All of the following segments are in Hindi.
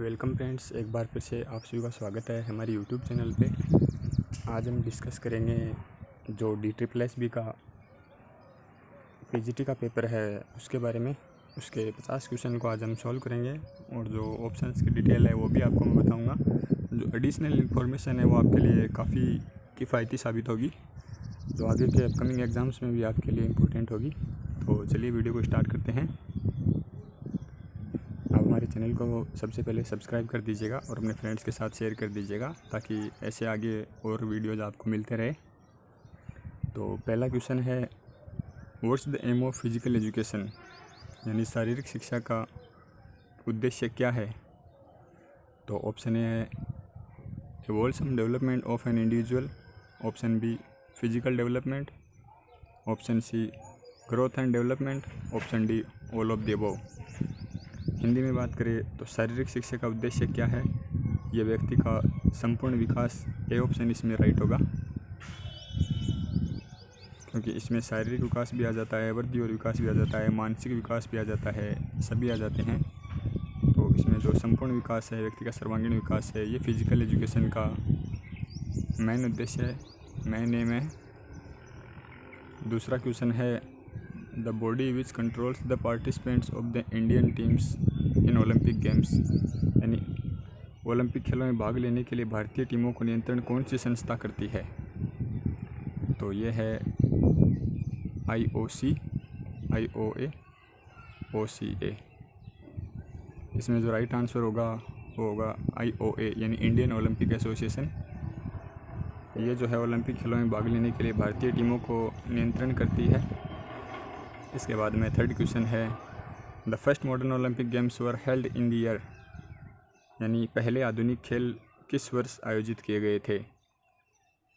वेलकम फ्रेंड्स, एक बार फिर से आप सभी का स्वागत है हमारे यूट्यूब चैनल पे। आज हम डिस्कस करेंगे जो DSSS का PGT का पेपर है उसके बारे में। उसके 50 क्वेश्चन को आज हम सॉल्व करेंगे और जो ऑप्शंस की डिटेल है वो भी आपको मैं बताऊंगा। जो एडिशनल इन्फॉर्मेशन है वो आपके लिए काफ़ी किफ़ायती साबित होगी, जो आगे के अपकमिंग एग्ज़ाम्स में भी आपके लिए इम्पोर्टेंट होगी। तो चलिए वीडियो को स्टार्ट करते हैं। आप हमारे चैनल को सबसे पहले सब्सक्राइब कर दीजिएगा और अपने फ्रेंड्स के साथ शेयर कर दीजिएगा ताकि ऐसे आगे और वीडियोज़ आपको मिलते रहे। तो पहला क्वेश्चन है, what's the aim of physical education, यानी शारीरिक शिक्षा का उद्देश्य क्या है। तो ऑप्शन ए है wholesome development of an individual, option B physical development, option C growth and development, option D all of the above. Hindi में बात करें तो शारीरिक शिक्षा का उद्देश्य क्या है, यह व्यक्ति का संपूर्ण विकास। ए ऑप्शन इसमें राइट होगा, क्योंकि इसमें शारीरिक विकास भी आ जाता है, वृद्धि और विकास भी आ जाता है, मानसिक विकास भी आ जाता है, सभी आ जाते हैं। तो इसमें जो संपूर्ण विकास है, व्यक्ति का सर्वांगीण विकास है, ये फिजिकल एजुकेशन का मेन उद्देश्य है, मेन एम है। दूसरा क्वेश्चन है, the body which controls the participants of the Indian teams in Olympic games, यानी ओलंपिक खेलों में भाग लेने के लिए भारतीय टीमों को नियंत्रण कौन सी संस्था करती है। तो ये है IOC, IOA, OCA। इसमें जो राइट आंसर होगा वो होगा IOA, यानी इंडियन ओलंपिक एसोसिएशन। ये जो है ओलंपिक खेलों में भाग लेने के लिए भारतीय टीमों को नियंत्रण करती है। इसके बाद में थर्ड क्वेश्चन है, the first modern Olympic games were held in the year, यानी पहले आधुनिक खेल किस वर्ष आयोजित किए गए थे।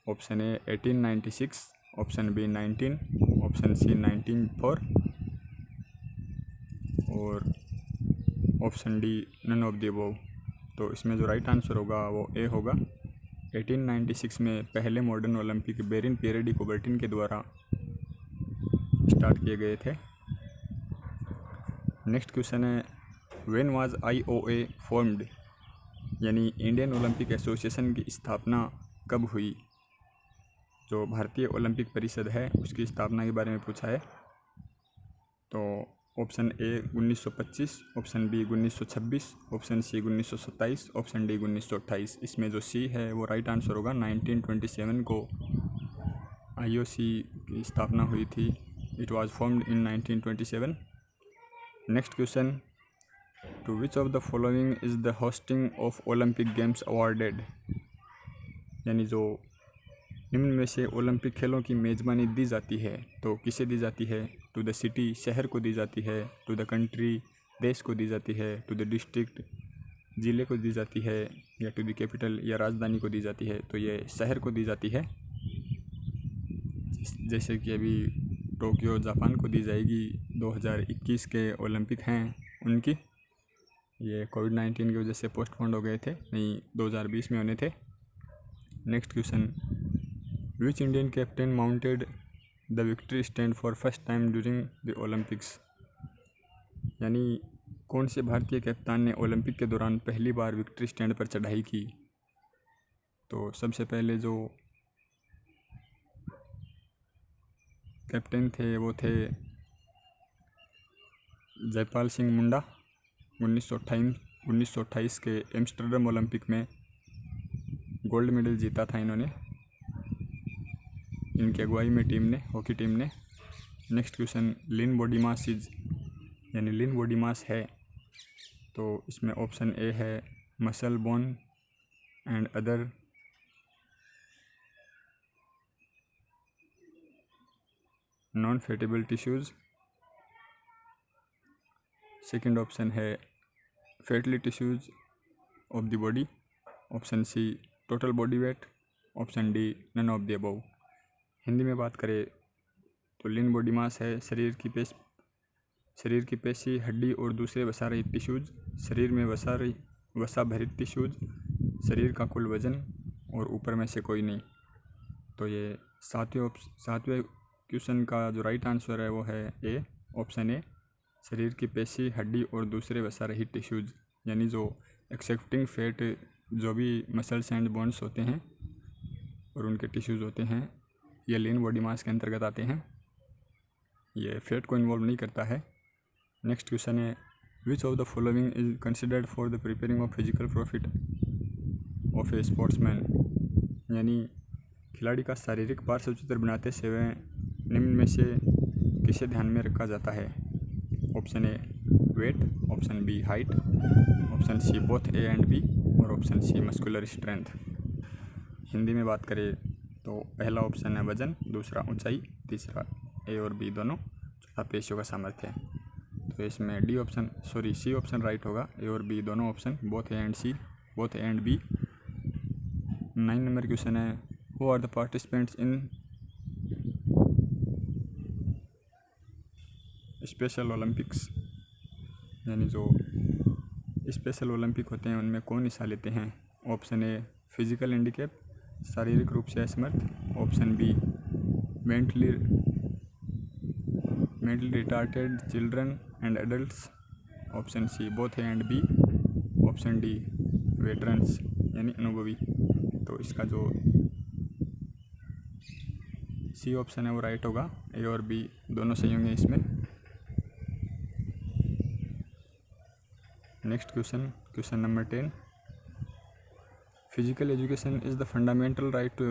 Option A 1896, option B 19, option C 1904 और option D none of the above. तो इसमें जो राइट आंसर होगा वो ए होगा। 1896 में पहले modern Olympic Baron Pierre de Coubertin के द्वारा स्टार्ट किए गए थे। नेक्स्ट क्वेश्चन है, व्हेन वाज IOA फॉर्म्ड, यानी इंडियन ओलंपिक एसोसिएशन की स्थापना कब हुई। जो भारतीय ओलंपिक परिषद है उसकी स्थापना के बारे में पूछा है। तो option A 1925, option B 1926, option C 1927, option D 1928। इसमें जो सी है वो राइट आंसर होगा। 1927 को IOC की स्थापना हुई थी। It was formed in 1927। Next question, to which of the following is the hosting of Olympic games awarded, यानी जो निम्न में से ओलंपिक खेलों की मेज़बानी दी जाती है तो किसे दी जाती है। टू द सिटी, शहर को दी जाती है, टू द कंट्री, देश को दी जाती है, टू द डिस्ट्रिक्ट, ज़िले को दी जाती है, या टू द कैपिटल या राजधानी को दी जाती है। तो ये शहर को दी जाती है। जैसे कि अभी टोक्यो जापान को दी जाएगी, 2021 के ओलंपिक हैं उनकी, ये कोविड-19 की वजह से पोस्टपोन्ड हो गए थे, नहीं 2020 में होने थे। Next question, which Indian captain mounted the victory stand for first time during the Olympics, यानी कौन से भारतीय कप्तान ने ओलंपिक के दौरान पहली बार विक्ट्री स्टैंड पर चढ़ाई की। तो सबसे पहले जो कैप्टन थे वो थे जयपाल सिंह मुंडा। 1928 के एम्स्टर्डम ओलंपिक में गोल्ड मेडल जीता था इन्होंने, इनकी अगुवाई में टीम ने, हॉकी टीम ने। Next question, lean body mass is, यानी लीन बॉडी मास है तो इसमें ऑप्शन ए है muscle, bone and other non fatable tissues. Second option है fatly tissues of the body, option C total body weight, option D none of the above. Hindi में बात करें तो लीन बॉडी मास है शरीर की पेशी, हड्डी और दूसरे वसा रहित टिश्यूज़, शरीर में वसा भरित टिश्यूज़, शरीर का कुल वजन और ऊपर में से कोई नहीं। तो ये सातवें क्वेश्चन का जो राइट आंसर है वो है ए, ऑप्शन ए, शरीर की पेशी, हड्डी और दूसरे वसा रहित टिश्यूज़, यानी जो एक्सेप्टिंग फैट, जो भी मसल्स एंड बोन्स होते हैं और उनके टिश्यूज़ होते हैं, ये लीन बॉडी मास के अंतर्गत आते हैं, ये फैट को इन्वॉल्व नहीं करता है। नेक्स्ट क्वेश्चन है, which of the following is considered for the preparing of physical profit of A sportsman, यानी खिलाड़ी का शारीरिक पार्श्व चित्र बनाते समय निम्न में से किसे ध्यान में रखा जाता है? Option A weight, option B height, option C both A and B और option C muscular strength. Hindi में बात करें तो पहला ऑप्शन है वजन, दूसरा ऊंचाई, तीसरा ए और बी दोनों, चौथा पेशियों का सामर्थ्य। तो इसमें सी ऑप्शन राइट होगा, ए और बी दोनों option, both A and B. 9 number question है, who are the participants in special Olympics, यानी जो स्पेशल ओलंपिक होते हैं उनमें कौन हिस्सा लेते हैं? ऑप्शन ए फिजिकल हैंडीकैप, शारीरिक रूप से असमर्थ, option B mentally retarded children and adults, option C both A and B, option D veterans यानी अनुभवी। तो इसका जो सी ऑप्शन है वो राइट होगा, ए और बी दोनों सही होंगे इसमें। Next question number 10, physical education is the fundamental right to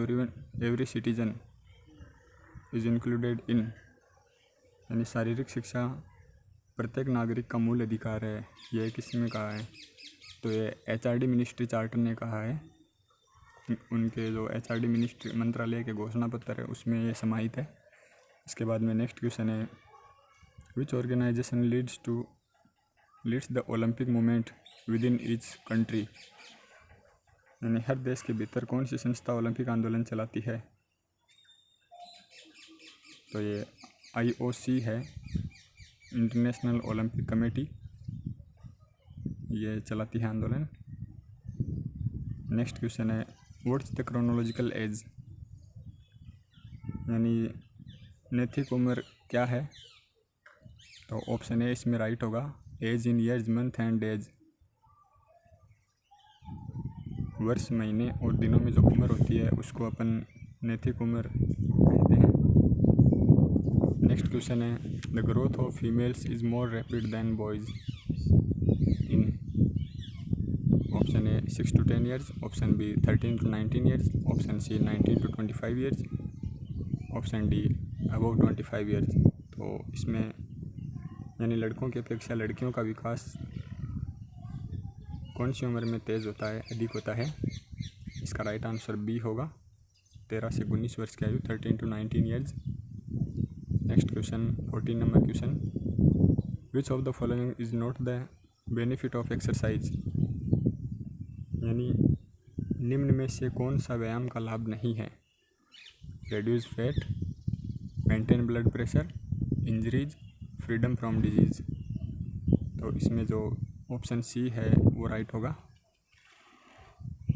every citizen is included in, यानी शारीरिक शिक्षा प्रत्येक नागरिक का मूल अधिकार है, यह किसने कहा है? तो ये HRD मिनिस्ट्री चार्टर ने कहा है, उनके जो HRD मिनिस्ट्री मंत्रालय के घोषणा पत्र है उसमें ये समाहित है। इसके बाद में नेक्स्ट क्वेश्चन है, which organisation leads the Olympic movement within each country, यानी हर देश के भीतर कौन सी संस्था ओलंपिक आंदोलन चलाती है? तो ये IOC है, इंटरनेशनल ओलंपिक कमेटी, ये चलाती है आंदोलन। नेक्स्ट क्वेश्चन है, व्हाट्स द क्रोनोलॉजिकल एज, यानी नैतिक उम्र क्या है? तो ऑप्शन ए इसमें राइट होगा, age in years month and days, वर्ष महीने और दिनों में जो उम्र होती है उसको अपन नैतिक उम्र कहते हैं। नेक्स्ट क्वेश्चन है, the growth of females is more rapid than boys in, option A 6 to 10 years, option B 13 to 19 years, option C 19 to 25 years, option D above 25 years। तो इसमें यानी लड़कों की अपेक्षा लड़कियों का विकास कौन सी उम्र में तेज़ होता है, अधिक होता है? इसका राइट आंसर बी होगा, 13 से 19 वर्ष की आयु, 13 to 19 years। Next question 14 number question, which of the following is not the benefit of exercise, यानी निम्न में से कौन सा व्यायाम का लाभ नहीं है? Reduce fat, maintain blood pressure, injuries, freedom from disease. तो इसमें जो ऑप्शन सी है वो राइट होगा,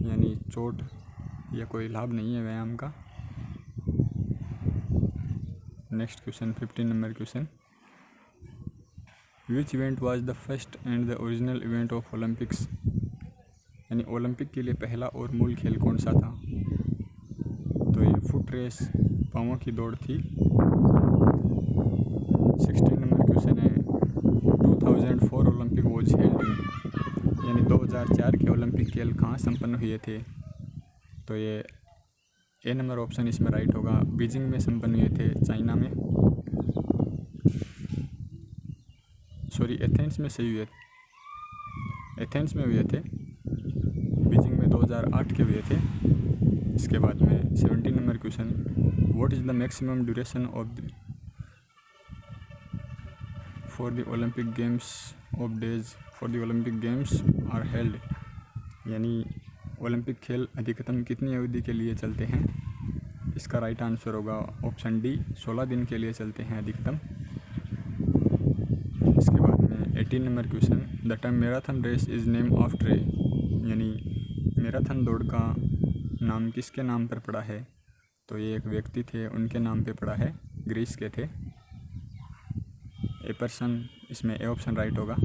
यानी चोट या कोई लाभ नहीं है व्यायाम का। Next question 15 number question, which event was the first and the original event of Olympics, यानी ओलंपिक के लिए पहला और मूल खेल कौन सा था? तो ये फुट रेस, पाँवों की दौड़ थी। 16 नंबर क्वेश्चन है, 2004 ओलंपिक वॉज हेल्ड इन, यानी 2004 के ओलंपिक खेल कहाँ संपन्न हुए थे? तो ये ए नंबर ऑप्शन इसमें राइट होगा, बीजिंग में संपन्न हुए थे, चाइना में, एथेंस में सही हुए, एथेंस में हुए थे, बीजिंग में 2008 के हुए थे। इसके बाद में 17 number question, what is the maximum duration for the Olympic games are held, यानी ओलंपिक खेल अधिकतम कितनी अवधि के लिए चलते हैं? इसका राइट आंसर होगा ऑप्शन डी, 16 दिन के लिए चलते हैं अधिकतम। इसके बाद में 18 number question, the term marathon race is name after A, यानी मैराथन दौड़ का नाम किसके नाम पर पड़ा है? तो ये एक व्यक्ति थे, उनके नाम पे पड़ा है, ग्रीस के थे, ए पर्सन, इसमें ए ऑप्शन राइट होगा।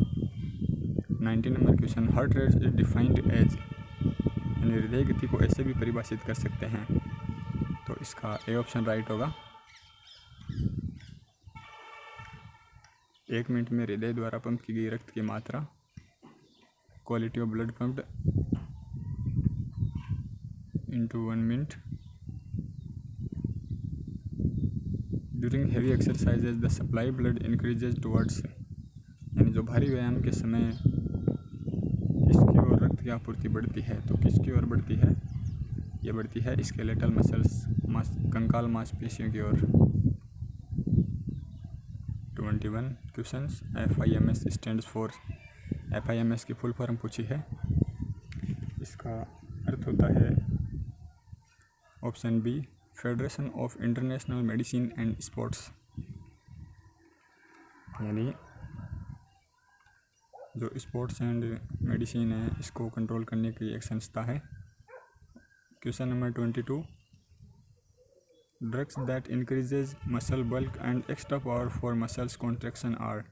19 number question, heart rate is defined as, यानी हृदय गति को ऐसे भी परिभाषित कर सकते हैं। तो इसका ए ऑप्शन राइट होगा। 1 मिनट में हृदय द्वारा पंप की गई रक्त की मात्रा, quality of blood pumped into 1 minute during heavy exercises the supply blood increases towards, यानी जो भारी व्यायाम के समय इसकी ओर रक्त की आपूर्ति बढ़ती है। तो किसकी ओर बढ़ती है? ये बढ़ती है स्केलेटल मसल्स, कंकाल मांसपेशियों की ओर। 21 questions, FIMS stands for, FIMS की फुल फॉर्म पूछी है। इसका अर्थ होता है option B, Federation of International Medicine and Sports, यानी जो स्पोर्ट्स एंड मेडिसिन है इसको कंट्रोल करने की एक संस्था है। Question number 22, drugs that increases muscle bulk and extra power for muscles contraction are,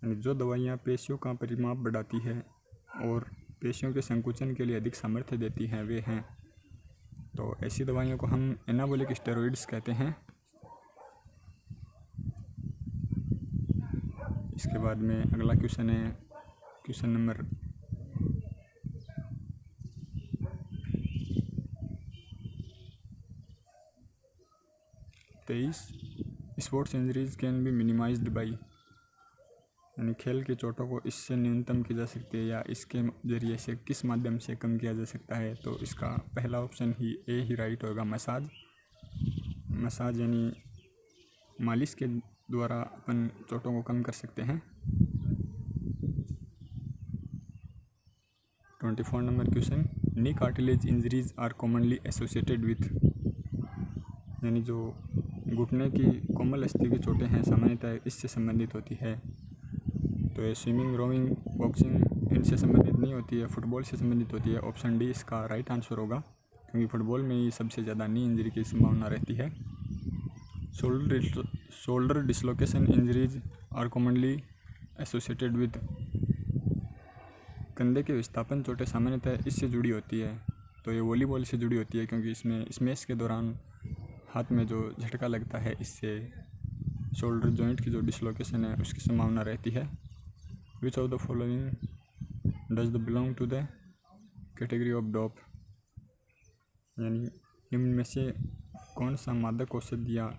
यानी जो दवाइयाँ पेशियों का परिमाप बढ़ाती है और पेशियों के संकुचन के लिए अधिक सामर्थ्य देती हैं वे हैं। तो ऐसी दवाइयों को हम एनाबॉलिक स्टेरॉइड्स कहते हैं। इसके बाद में अगला क्वेश्चन है question number 23, sports injuries can be minimised by, यानी खेल की चोटों को इससे न्यूनतम की जा सकती है या इसके जरिए से किस माध्यम से कम किया जा सकता है। तो इसका पहला ऑप्शन ही ए ही राइट होगा, मसाज यानी मालिश के द्वारा अपन चोटों को कम कर सकते हैं। 24 number question, knee cartilage injuries are commonly associated with, यानी जो घुटने की कोमल अस्थि की चोटें हैं सामान्यतः इससे संबंधित होती है। तो ये स्विमिंग, रोविंग, बॉक्सिंग इनसे संबंधित नहीं होती है, फुटबॉल से संबंधित होती है। ऑप्शन डी इसका राइट आंसर होगा, क्योंकि फुटबॉल में ही सबसे ज़्यादा नी इंजरी की संभावना रहती है। Shoulder dislocation injuries are commonly associated with, कंधे के विस्थापन चोटें सामान्यतः इससे जुड़ी होती है। तो ये वॉलीबॉल से जुड़ी होती है, क्योंकि इसमें स्मैश के दौरान हाथ में जो झटका लगता है इससे शोल्डर जॉइंट की जो डिसलोकेशन है उसकी संभावना रहती है। Which of the following does the belong to the category of dope, यानी निम्न में से कौन सा मादक औषधि या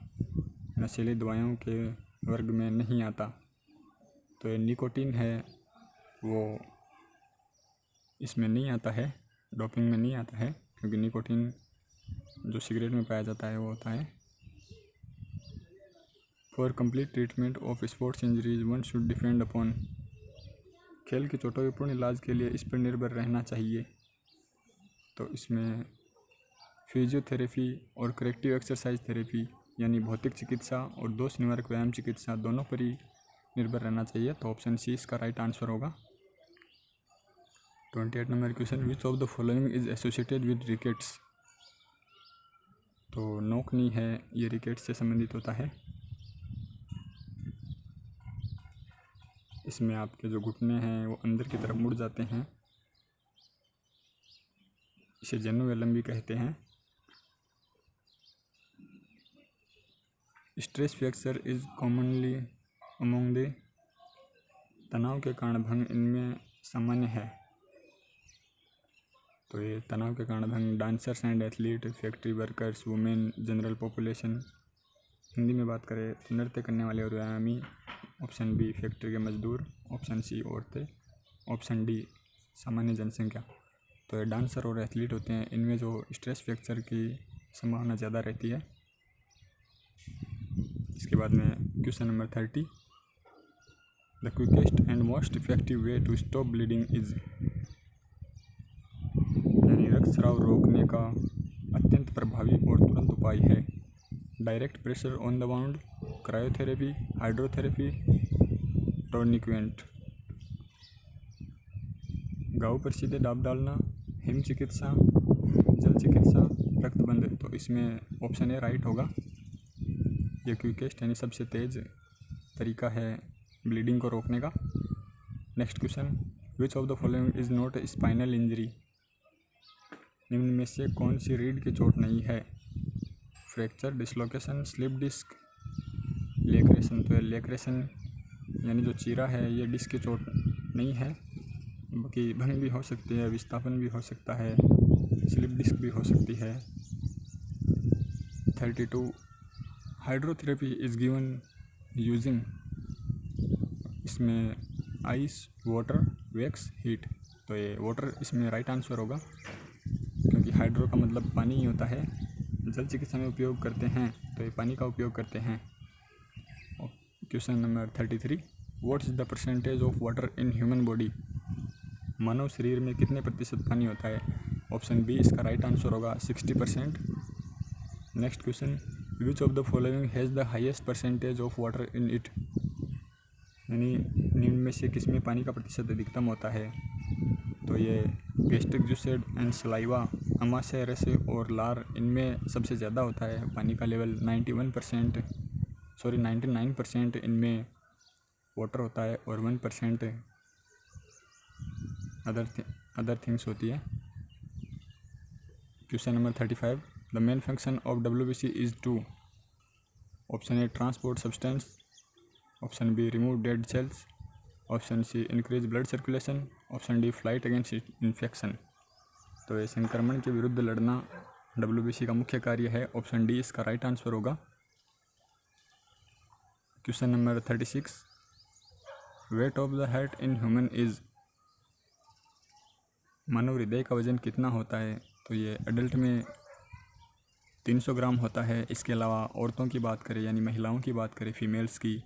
नशीली दवाइयों के वर्ग में नहीं आता। तो ये निकोटीन है वो इसमें नहीं आता है, डोपिंग में नहीं आता है, क्योंकि निकोटीन जो सिगरेट में पाया जाता है वो होता है। For complete treatment of sports injuries one should depend upon, खेल की चोटों के पूर्ण इलाज के लिए इस पर निर्भर रहना चाहिए। तो इसमें फिजियोथेरेपी और करेक्टिव एक्सरसाइज थेरेपी, यानी भौतिक चिकित्सा और दोष निवारक व्यायाम चिकित्सा दोनों पर ही निर्भर रहना चाहिए। तो ऑप्शन सी इसका राइट आंसर होगा। 28 number question, which of the following is associated with rickets, तो नोकनी है ये रिकेट्स से संबंधित होता है। इसमें आपके जो घुटने हैं वो अंदर की तरफ मुड़ जाते हैं, इसे जेनुवेलम भी कहते हैं। Stress fracture is commonly among the, तनाव के कारण भंग इनमें सामान्य है। तो ये तनाव के कारण भंग dancers and athlete, factory workers, women, general population, Hindi में बात करें तो नृत्य करने वाले और व्यायामी, ऑप्शन बी फैक्ट्री के मजदूर, ऑप्शन सी औरतें, ऑप्शन डी सामान्य जनसंख्या। तो ये डांसर और एथलीट होते हैं, इनमें जो स्ट्रेस फ्रैक्चर की संभावना ज़्यादा रहती है। इसके बाद में question number 30, the quickest and most effective way to stop bleeding is, यानी रक्तस्राव रोकने का अत्यंत प्रभावी और तुरंत उपाय है। Direct pressure on the wound, cryotherapy, hydrotherapy, tourniquet, घाव पर सीधे दाब डालना, हिम चिकित्सा, जल चिकित्सा, रक्तबंध। तो इसमें ऑप्शन ए राइट होगा। ये क्विकेस्ट यानी सबसे तेज़ तरीका है ब्लीडिंग को रोकने का। Next question, which of the following is not a spinal injury? निम्न में से कौन सी रीढ़ की चोट नहीं है? Fracture, dislocation, slip disc, laceration. तो लेक्रेशन यानी जो चीरा है ये डिस्क की चोट नहीं है, बाकी भंग भी हो सकती है, विस्थापन भी हो सकता है, स्लिप डिस्क भी हो सकती है। 32 हाइड्रोथेरेपी इज़ गिवन यूजिंग, इसमें आइस, वाटर, वैक्स, हीट। तो ये वाटर इसमें राइट आंसर होगा, क्योंकि हाइड्रो का मतलब पानी ही होता है। जल चिकित्सा में उपयोग करते हैं तो ये पानी का उपयोग करते हैं। Question number 33, what is the percentage of water in human body? मानव शरीर में कितने प्रतिशत पानी होता है? ऑप्शन बी इसका राइट आंसर होगा 60%। Next question, which of the following has the highest percentage of water in it? यानी निम्न में से किसमें पानी का प्रतिशत अधिकतम होता है? तो ये गैस्ट्रिक जुसेड एंड सलाइवा, अमाशय रस और लार, इनमें सबसे ज़्यादा होता है पानी का लेवल। 99% इनमें वाटर होता है और 1% अदर थिंग्स होती है। Question number 35, the main function of WBC is to, option A transport substance, option B remove dead cells, option C increase blood circulation, option D fight against infection. तो ये संक्रमण के विरुद्ध लड़ना WBC का मुख्य कार्य है। ऑप्शन डी इसका राइट आंसर होगा। Question number 36, weight of the heart in human is, मानव हृदय का वजन कितना होता है? तो ये अडल्ट में 300 ग्राम होता है। इसके अलावा औरतों की बात करें यानी महिलाओं की बात करें, फीमेल्स की,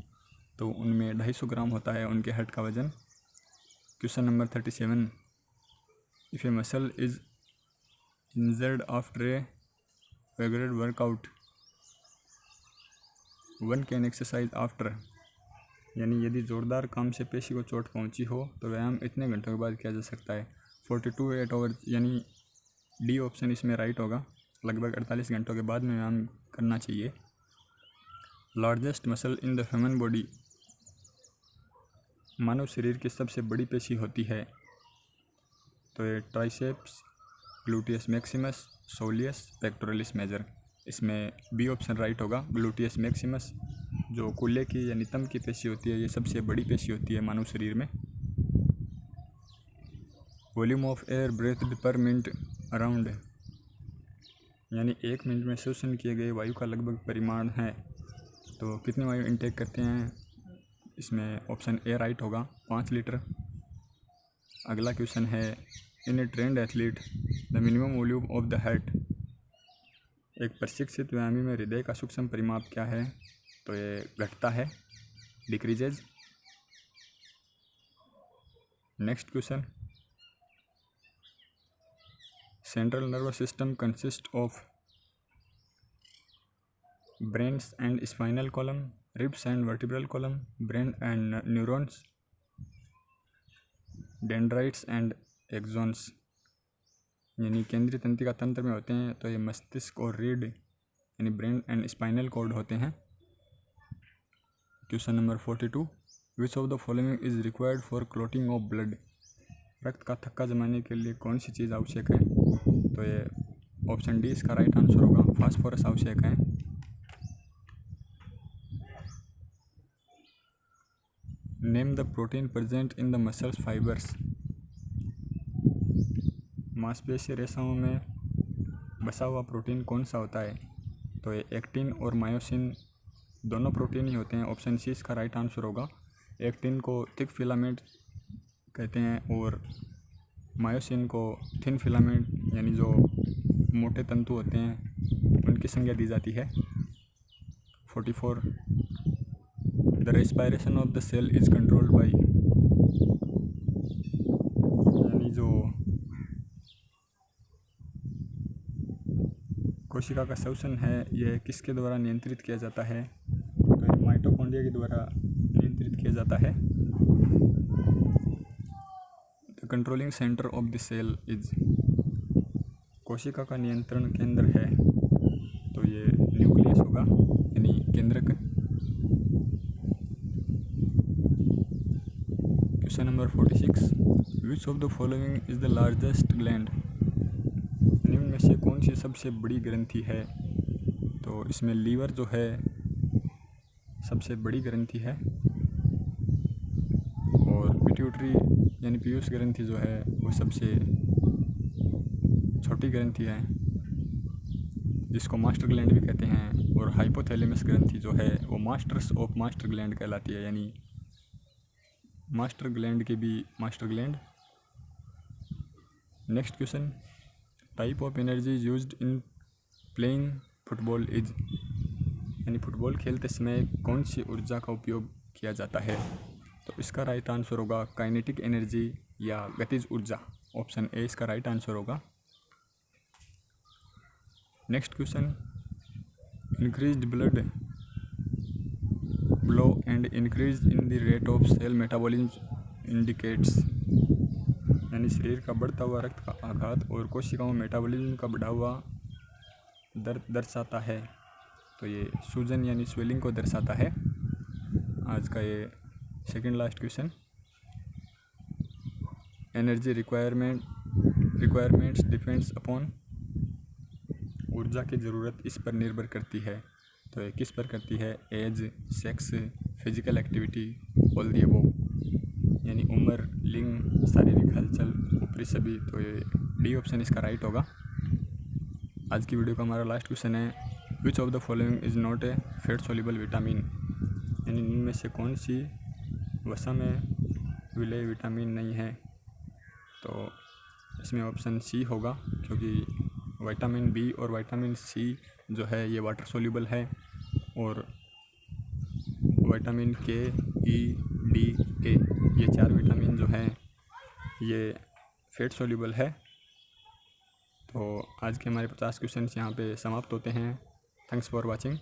तो उनमें 250 ग्राम होता है उनके हार्ट का वजन। Question number 37, if A muscle is injured after a vigorous workout, one can exercise after, यानी यदि जोरदार काम से पेशी को चोट पहुंची हो तो व्यायाम इतने घंटों के बाद किया जा सकता है? 42 आवर्स, यानी डी ऑप्शन इसमें राइट होगा। लगभग 48 घंटों के बाद में व्यायाम करना चाहिए। Largest muscle in the human body, मानव शरीर की सबसे बड़ी पेशी होती है? तो ये triceps, gluteus maximus, soleus, pectoralis major. इसमें बी ऑप्शन राइट होगा। ग्लूटियस मैक्सिमस जो कूल्हे की या नितंब की पेशी होती है, ये सबसे बड़ी पेशी होती है मानव शरीर में। वॉल्यूम ऑफ एयर ब्रेथ्ड पर मिनट अराउंड, यानी 1 मिनट में श्वसन किए गए वायु का लगभग परिमाण है। तो कितनी वायु इनटेक करते हैं? इसमें ऑप्शन ए राइट होगा, 5 लीटर। अगला क्वेश्चन है, in a trained athlete the minimum volume of the heart, एक प्रशिक्षित व्यायामी में हृदय का सूक्ष्म परिमाप क्या है? तो ये घटता है, decreases. Next question, central nervous system consist of brains and spinal column, ribs and vertebral column, brain and neurons, dendrites and axons. यानी केंद्रीय तंत्रिका तंत्र में होते हैं तो ये मस्तिष्क और रीढ़ यानी ब्रेन एंड स्पाइनल कॉर्ड होते हैं। Question number 42, which of the following is required for clotting of blood, रक्त का थक्का जमाने के लिए कौन सी चीज़ आवश्यक है? तो ये ऑप्शन डी इसका राइट आंसर होगा, फास्फोरस आवश्यक है। Name the protein present in the muscles fibres, मांसपेशी रेसाओं में बसा हुआ प्रोटीन कौन सा होता है? तो ये एक्टिन और मायोसिन दोनों प्रोटीन ही होते हैं। ऑप्शन सी इसका राइट आंसर होगा। एक्टिन को थिक फिलामेंट कहते हैं और मायोसिन को थिन फिलामेंट यानी जो मोटे तंतु होते हैं उनकी संज्ञा दी जाती है। 44, the respiration of the cell is controlled by, यानी जो कोशिका का श्वसन है यह किसके द्वारा नियंत्रित किया जाता है? तो ये माइटोकॉन्ड्रिया के द्वारा नियंत्रित किया जाता है। The controlling centre of the cell is, कोशिका का नियंत्रण केंद्र है तो ये न्यूक्लियस होगा यानी केंद्रक। Question question number 46, which of the following is the largest gland? निम्न में से कौन सी सबसे बड़ी ग्रंथि है? तो इसमें लीवर जो है सबसे बड़ी ग्रंथि है, और पिट्यूटरी यानी पीयूष ग्रंथि जो है वो सबसे छोटी ग्रंथि है, जिसको मास्टर ग्लैंड भी कहते हैं। और हाइपोथैलेमस ग्रंथि जो है वो मास्टर्स ऑफ मास्टर ग्लैंड कहलाती है, यानी मास्टर ग्लैंड के भी master gland. Next question, type of energy used in playing football is? यानी फुटबॉल खेलते समय कौन सी ऊर्जा का उपयोग किया जाता है? तो इसका राइट आंसर होगा काइनेटिक एनर्जी या गतिज ऊर्जा। ऑप्शन ए इसका राइट आंसर होगा। Next question, increased blood flow and increase in the rate of cell metabolism indicates? यानी शरीर का बढ़ता हुआ रक्त का आघात और कोशिकाओं में मेटाबॉलिज्म का बढ़ा हुआ दर दर्शाता है। तो ये सूजन यानी स्वेलिंग को दर्शाता है। आज का ये second last question, energy requirements depends upon? ऊर्जा की ज़रूरत इस पर निर्भर करती है। तो ये किस पर करती है? Age, sex, physical activity, all the above. यानी उम्र, लिंग, शारीरिक हलचल, ऊपरी सभी। तो ये डी ऑप्शन इसका राइट होगा। आज की वीडियो का हमारा लास्ट क्वेश्चन है, which of the following is not a fat soluble vitamin? यानी इनमें से कौन सी वसा में विलेय विटामिन नहीं है? तो इसमें ऑप्शन सी होगा, क्योंकि विटामिन बी और विटामिन सी जो है ये वाटर सोल्यूबल है, और विटामिन के, ई, डी, ए ये 4 विटामिन जो हैं ये फैट सोल्यूबल है। तो आज के हमारे 50 क्वेश्चंस यहाँ पे समाप्त होते हैं। Thanks for watching.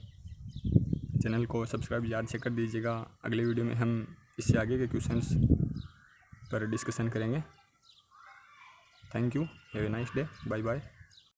चैनल को सब्सक्राइब याद से कर दीजिएगा। अगले वीडियो में हम इससे आगे के क्वेश्चंस पर डिस्कशन करेंगे। Thank you, have a nice day, bye bye.